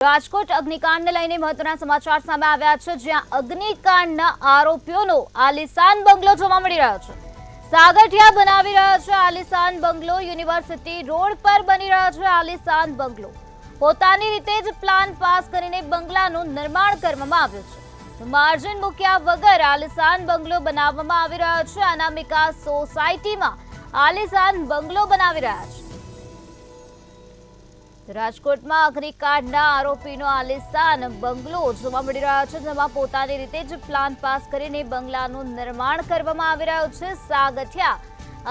રાજકોટ અગ્નિકાંડને લઈને મહત્વના સમાચાર સામે આવ્યા છે, જ્યાં અગ્નિકાંડના આરોપીઓનો આલિશાન બંગલો જોવા મળી રહ્યો છે। સાગઠિયા બનાવી રહ્યા છે આલિશાન બંગલો। યુનિવર્સિટી રોડ પર બની રહ્યો છે આલિશાન બંગલો। પોતાની રીતે જ પ્લાન પાસ કરીને બંગલાનું નિર્માણ કરવામાં આવ્યું છે। માર્જિન મૂક્યા વગર આલિશાન બંગલો બનાવવામાં આવી રહ્યો છે। અનામિકા સોસાયટીમાં આલિશાન બંગલો બનાવી રહ્યા છે। રાજકોટમાં અગ્નિકાંડના આરોપીનો આલિશાન બંગલો જોવા મળી રહ્યો છે, જેમાં પોતાની રીતે જ પ્લાન પાસ કરીને બંગલાનું નિર્માણ કરવામાં આવી રહ્યું છે। સાગઠિયા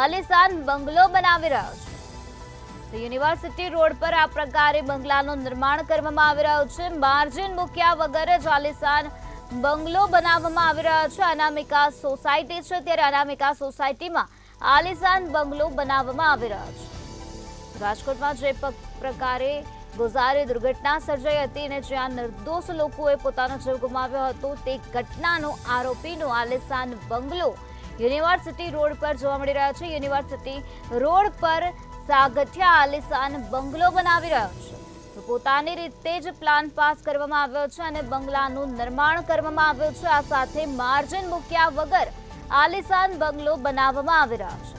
આલિશાન બંગલો બનાવી રહ્યો છે। યુનિવર્સિટી રોડ પર આ પ્રકારે બંગલાનું નિર્માણ કરવામાં આવી રહ્યું છે। માર્જિન મૂક્યા વગર જ આલિશાન બંગલો બનાવવામાં આવી રહ્યો છે। અનામિકા સોસાયટી છે, ત્યારે અનામિકા સોસાયટીમાં આલિશાન બંગલો બનાવવામાં આવી રહ્યો છે। રાજકોટમાં જે પ્રકારે ગોઝારી દુર્ઘટના સર્જાઈ હતી અને જ્યાં નિર્દોષ લોકોએ પોતાનો જીવ ગુમાવ્યો હતો, તે ઘટનાનો આરોપીનો આલિશાન બંગલો યુનિવર્સિટી રોડ પર જોવા મળી રહ્યો છે। યુનિવર્સિટી રોડ પર સાગઠિયા આલિશાન બંગલો બનાવી રહ્યો છે। તો પોતાની રીતે જ પ્લાન પાસ કરવામાં આવ્યો છે અને બંગલાનું નિર્માણ કરવામાં આવ્યું છે। આ સાથે માર્જિન મૂક્યા વગર આલિશાન બંગલો બનાવવામાં આવી રહ્યો છે।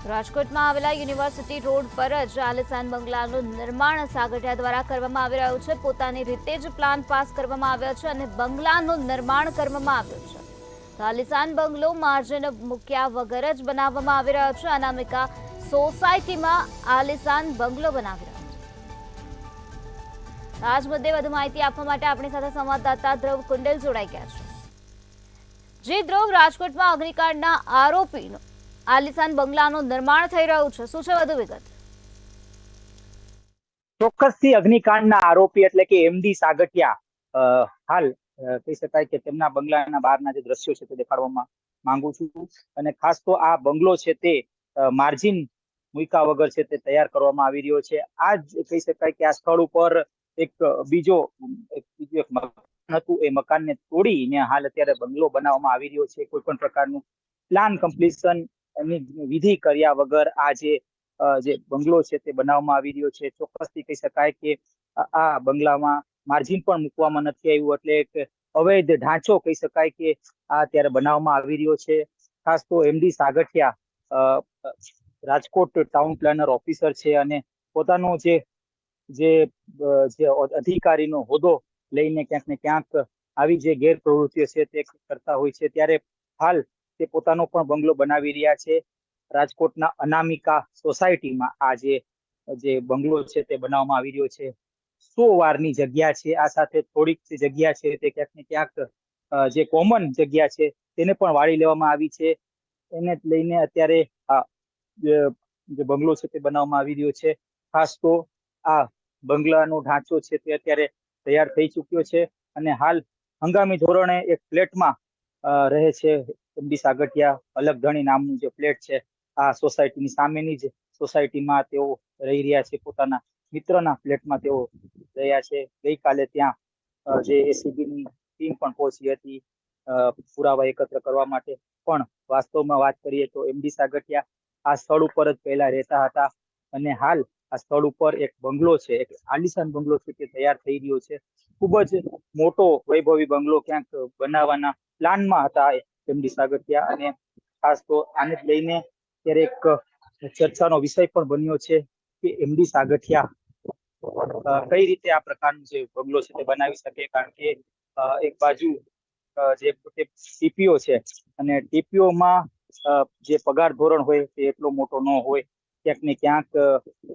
રાજકોટમાં આવેલા યુનિવર્સિટી રોડ પર જ આલિશાન બંગલાનું નિર્માણ સાગઠિયા દ્વારા કરવામાં આવી રહ્યું છે। પોતાની રીતે જ પ્લાન પાસ કરવામાં આવ્યો છે અને બંગલાનું નિર્માણ કરવામાં આવ્યું છે। આલિશાન બંગલો માર્જિન મૂક્યા વગર જ બનાવવામાં આવી રહ્યો છે। અનામિકા સોસાયટીમાં આલિશાન બંગલો બનાવી રહ્યો છે। આજ મુદ્દે વધુ માહિતી આપવા માટે આપણી સાથે સંવાદદાતા ધ્રુવ કુંડલ જોડાઈ ગયા છે। જે ધ્રુવ, રાજકોટમાં અગ્નિકાંડના આરોપીનો આલિશાન બંગલાનું નિર્માણ થઈ રહ્યું છે, શું છે વધુ વિગત? ચોક્કસથી અગ્નિકાંડના આરોપી એટલે કે એમડી સાગઠિયા હાલ કહી શકાય કે તેમના બંગલાના બહારના જે દ્રશ્યો છે તે દેખાડવામાં માંગુ છું। અને ખાસ તો આ બંગલો છે તે માર્જિન મૂક્યા વગર છે તે તૈયાર કરવામાં આવી રહ્યો છે। આ જ કહી શકાય કે આ સ્થળ ઉપર એક બીજું મકાન હતું, એ મકાનને તોડીને હાલ અત્યારે બંગલો બનાવવામાં આવી રહ્યો છે। કોઈ પણ પ્રકારનું પ્લાન કમ્પ્લીશન ની વિધિ કર્યા વગર આ જે બંગલો છે તે બનાવવામાં આવી રહ્યો છે। ચોક્કસથી કહી શકાય કે આ બંગલામાં માર્જિન પણ મૂકવામાં નથી આવ્યું, એટલે એક અવૈધ ઢાંચો કહી શકાય કે આ અત્યારે બનાવવામાં આવી રહ્યો છે। ખાસ તો MD Sagathiya Rajkot town planar officer છે અને પોતાનો જે અધિકારીનો હોદ્દો લઈને ક્યાંક ને ક્યાંક આવી જે ગેરપ્રવૃત્તિઓ છે તે કરતા હોય છે, ત્યારે હાલ તે પોતાનો પણ બંગલો બનાવી રહ્યા છે। રાજકોટના અનામિકા સોસાયટીમાં આ જે બંગલો છે તે બનાવવામાં આવી રહ્યો છે। 100 વારની જગ્યા છે, આ સાથે થોડીક જગ્યા છે તે ક્યાંક ને ક્યાંક જે કોમન જગ્યા છે તેને પણ વાળી લેવામાં આવી છે। એને લઈને અત્યારે જે બંગલો છે તે બનાવવામાં આવી રહ્યો છે। ખાસ તો આ બંગલાનો ઢાંચો છે તે અત્યારે તૈયાર થઈ ચૂક્યો છે અને હાલ હંગામી ધોરણે એક ફ્લેટમાં રહે છે એમડી સાગઠિયા। અલગધણી નામનું જે ફ્લેટ છે, આ સોસાયટીની સામેની જ સોસાયટીમાં તેઓ રહી રહ્યા છે। પોતાના મિત્રના ફ્લેટમાં તેઓ રહ્યા છે। ગઈકાલે ત્યાં જે એસીબીની ટીમ પણ પહોંચી હતી પુરાવા એકત્ર કરવા માટે, પણ વાસ્તવમાં વાત કરીએ તો એમડી સાગઠિયા આ સ્થળ ઉપર જ પહેલા રહેતા હતા અને હાલ આ સ્થળ ઉપર એક બંગલો છે, એક આલિશાન બંગલો છે તે તૈયાર થઈ રહ્યો છે। ખૂબ જ મોટો વૈભવી બંગલો ક્યાંક બનાવવાના પ્લાનમાં હતા એમડી સાગઠિયા, અને ખાસ તો આને લઈને ત્યારે એક ચર્ચાનો વિષય પણ બન્યો છે કે એમડી સાગઠિયા કઈ રીતે આ પ્રકારનો જે બંગલો છે તે બનાવી શકે, કારણ કે એક બાજુ જે ટીપીઓ છે અને ટીપીઓમાં જે પગાર ધોરણ હોય તે એટલો મોટો ન હોય, ક્યાંક ને ક્યાંક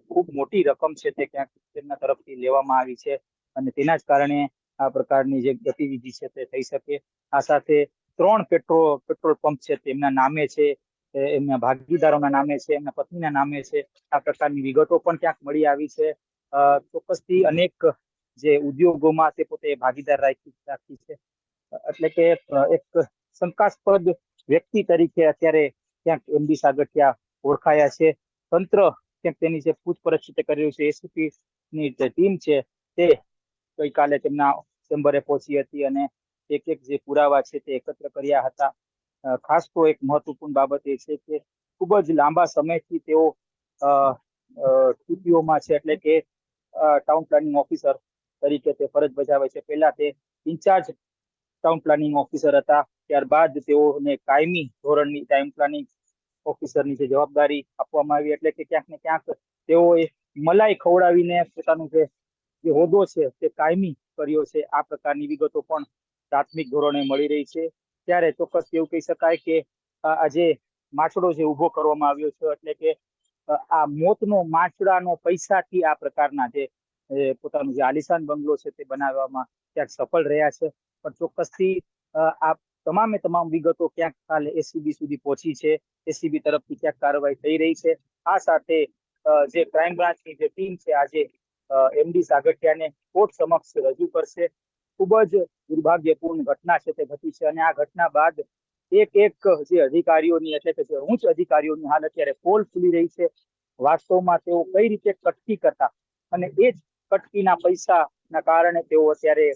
ખૂબ મોટી રકમ છે તે ક્યાંક તેમના તરફથી લેવામાં આવી છે અને તેના જ કારણે આ પ્રકારની જે ગતિવિધિ છે તે થઈ શકે। આ સાથે 3 પેટ્રોલ પંપ છે તેમના નામે છે, એમના ભાગીદારોના નામે છે, એમના પત્નીના નામે છે। આ પ્રકારની વિગતો પણ ક્યાંક મળી આવી છે। ચોક્કસથી અનેક જે ઉદ્યોગોમાં તે પોતે ભાગીદાર રાખી છે, એટલે કે એક શંકાસ્પદ વ્યક્તિ તરીકે અત્યારે ક્યાંક એમડી સાગઠિયા ઓળખાયા છે। તંત્ર ક્યાંક તેની જે પૂછપરછ કરી રહ્યું છે। એસીપી ની જે ટીમ છે તે ગઈકાલે તેમના ચેમ્બરે પહોંચી હતી અને એક જે પુરાવા છે તે એકત્ર કર્યા હતા। ખાસ તો એક મહત્વપૂર્ણ બાબત એ છે કે ખૂબ જ લાંબા સમયથી તેઓ ટીપીઓમાં છે, એટલે કે ટાઉન પ્લાનિંગ ઓફિસર તરીકે તે ફરજ બજાવે છે. પહેલા તે ઇન્ચાર્જ ટાઉન પ્લાનિંગ ઓફિસર હતા, ત્યારબાદ તેઓને કાયમી ધોરણની ટાઉન પ્લાનિંગ ઓફિસરની જે જવાબદારી આપવામાં આવી, એટલે કે ક્યાંક ને ક્યાંક તેઓએ મલાઈ ખવડાવીને પોતાનું જે હોદ્દો છે તે કાયમી કર્યો છે. આ પ્રકારની વિગતો પણ પ્રાથમિક ધોરણે મળી રહી છે. ત્યારે ચોક્કસ એવું કહી શકાય કે આજે માછડો જે ઉભો કરવામાં આવ્યો છે, એટલે કે આ મોતનો માછડાનો પૈસાથી આ પ્રકારના જે પોતાનું જે આલિશાન બંગલો છે તે બનાવવામાં ક્યાંક સફળ રહ્યા છે. પણ ચોક્કસથી આ તમામ વિગતો ક્યાંક હાલ એસીબી સુધી પહોંચી છે. એસીબી તરફથી ક્યાંક કાર્યવાહી થઈ રહી છે. આ સાથે જે ક્રાઇમ બ્રાન્ચની જે ટીમ છે આજે એમડી સાગઠિયાને કોર્ટ સમક્ષ રજૂ કરશે. ખૂબ જ દુર્ભાગ્યપૂર્ણ ઘટના છે તે ઘટી છે, અને આ ઘટના બાદ એક જે અધિકારીઓની, એટલે કે જે ઉચ્ચ અધિકારીઓની હાલ અત્યારે પોલ ખુલી રહી છે. વાસ્તવમાં તેઓ કઈ રીતે કટકી કરતા, અને એ જ કટકીના પૈસાના કારણે તેઓ અત્યારે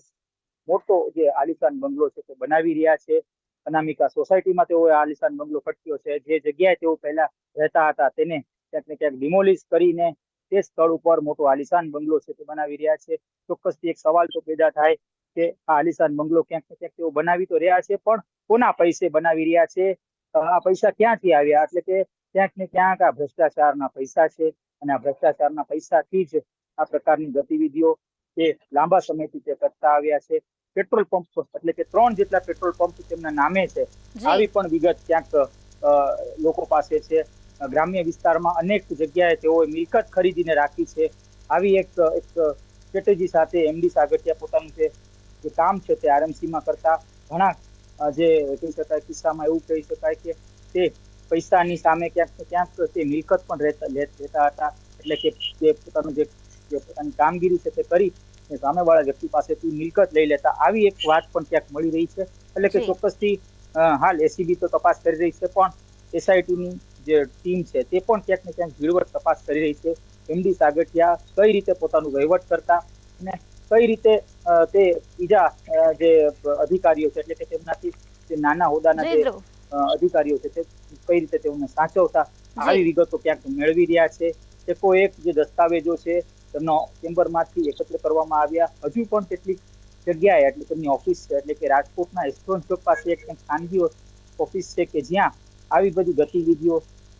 મોટો જે આલિશાન બંગલો છે તે બનાવી રહ્યા છે. અનામિકા સોસાયટીમાં તેઓ આલિશાન બંગલો કટક્યો છે. જે જગ્યાએ તેઓ પહેલા રહેતા હતા તેને ક્યાંક ને ક્યાંક ડિમોલિશ કરીને તે સ્થળ ઉપર મોટો આલિશાન બંગલો છે તે બનાવી રહ્યા છે. ચોક્કસથી એક સવાલ તો પેદા થાય કે આ આલિશાન બંગલો ક્યાંક ને ક્યાંક તેઓ બનાવી તો રહ્યા છે, પણ કોના પૈસે બનાવી રહ્યા છે? આ પૈસા ક્યાંથી આવ્યા? એટલે કે ક્યાંક ને ક્યાંક આ ભ્રષ્ટાચારના પૈસા છે, અને આ ભ્રષ્ટાચારના પૈસાથી જ આ પ્રકારની ગતિવિધિઓ તે લાંબા સમયથી તે કરતા આવ્યા છે. પેટ્રોલ પંપ, એટલે કે 3 જેટલા પેટ્રોલ પંપ તેમના નામે છે, આવી પણ વિગત ક્યાંક લોકો પાસે છે. ગ્રામ્ય વિસ્તારમાં અનેક જગ્યાએ તેઓએ મિલકત ખરીદીને રાખી છે. આવી એક સ્ટ્રેટેજી સાથે એમડી સાગઠિયા પોતાનું જે કામ છે તે આરએમસીમાં કરતા. ઘણા જે કહી શકાય કિસ્સામાં એવું કહી શકાય કે તે પૈસાની સામે ક્યાંક ને ક્યાંક તે મિલકત પણ લેતા હતા. એટલે કે તે પોતાનું જે પોતાની કામગીરી છે તે કરી સામેવાળા વ્યક્તિ પાસેથી મિલકત લઈ લેતા. આવી એક વાત પણ ક્યાંક મળી રહી છે. એટલે કે ચોક્કસથી હાલ એસીબી તો તપાસ કરી રહી છે, પણ એસઆઈટીની જે ટીમ છે તે પણ ક્યાંક ને ક્યાંક ઝીણવટ તપાસ કરી રહી છે. એમડી સાગઠિયા કઈ રીતે પોતાનું વહીવટ કરતા, અને કઈ રીતે તે બીજા જે અધિકારીઓ છે, એટલે કે તેમનાથી જે નાના હોદ્દાના જે અધિકારીઓ છે તે કઈ રીતે તેઓને સાચવતા, આવી વિગતો ક્યાંક મેળવી રહ્યા છે. એક જે દસ્તાવેજો છે તેમનો ચેમ્બરમાંથી એકત્ર કરવામાં આવ્યા. હજુ પણ કેટલીક જગ્યાએ, એટલે તેમની ઓફિસ છે, એટલે કે રાજકોટના એસ્ટ્રોન ચોક પાસે એક ખાનગી ઓફિસ છે કે જ્યાં આવી બધી ગતિવિધિઓ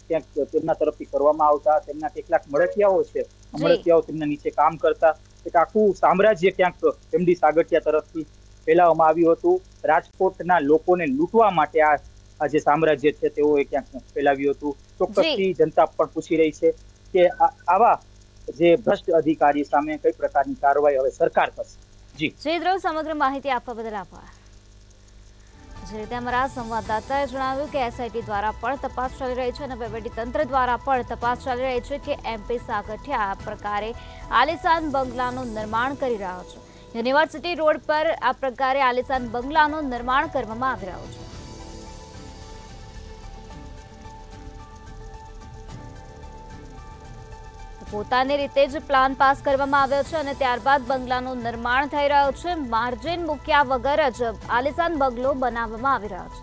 ક્યાંક તેમના તરફથી કરવામાં આવતા. તેમના કેટલાક મળતિયાઓ છે, મળતિયાઓ તેમના નીચે કામ કરતા. એક આખું સામ્રાજ્ય ક્યાંક એમડી સાગઠિયા તરફથી ફેલાવવામાં આવ્યું હતું. રાજકોટના લોકોને લૂંટવા માટે આ જે સામ્રાજ્ય છે તેઓએ ક્યાંક ફેલાવ્યું હતું. ચોક્કસથી જનતા પણ પૂછી રહી છે કે આવા જે ભ્રષ્ટ અધિકારી સામે કઈ પ્રકારની કાર્યવાહી હવે સરકાર કરશે. જી ધ્રુવ, સમગ્ર માહિતી આપવા બદલ આભાર. જે રીતે અમારા સંવાદદાતાએ જણાવ્યું કે એસઆઈટી દ્વારા પણ તપાસ ચાલી રહી છે, અને વહીવટી તંત્ર દ્વારા પણ તપાસ ચાલી રહી છે કે એમપી સાગઠિયા આ પ્રકારે આલિશાન બંગલાનું નિર્માણ કરી રહ્યા છે. યુનિવર્સિટી રોડ પર આ પ્રકારે આલિશાન બંગલાનું નિર્માણ કરવામાં આવી રહ્યું છે. પોતાની રીતે જ પ્લાન પાસ કરવામાં આવ્યો છે, અને ત્યારબાદ બંગલાનું નિર્માણ થઈ રહ્યું છે. માર્જિન મૂક્યા વગર જ આલિશાન બંગલો બનાવવામાં આવી રહ્યો છે.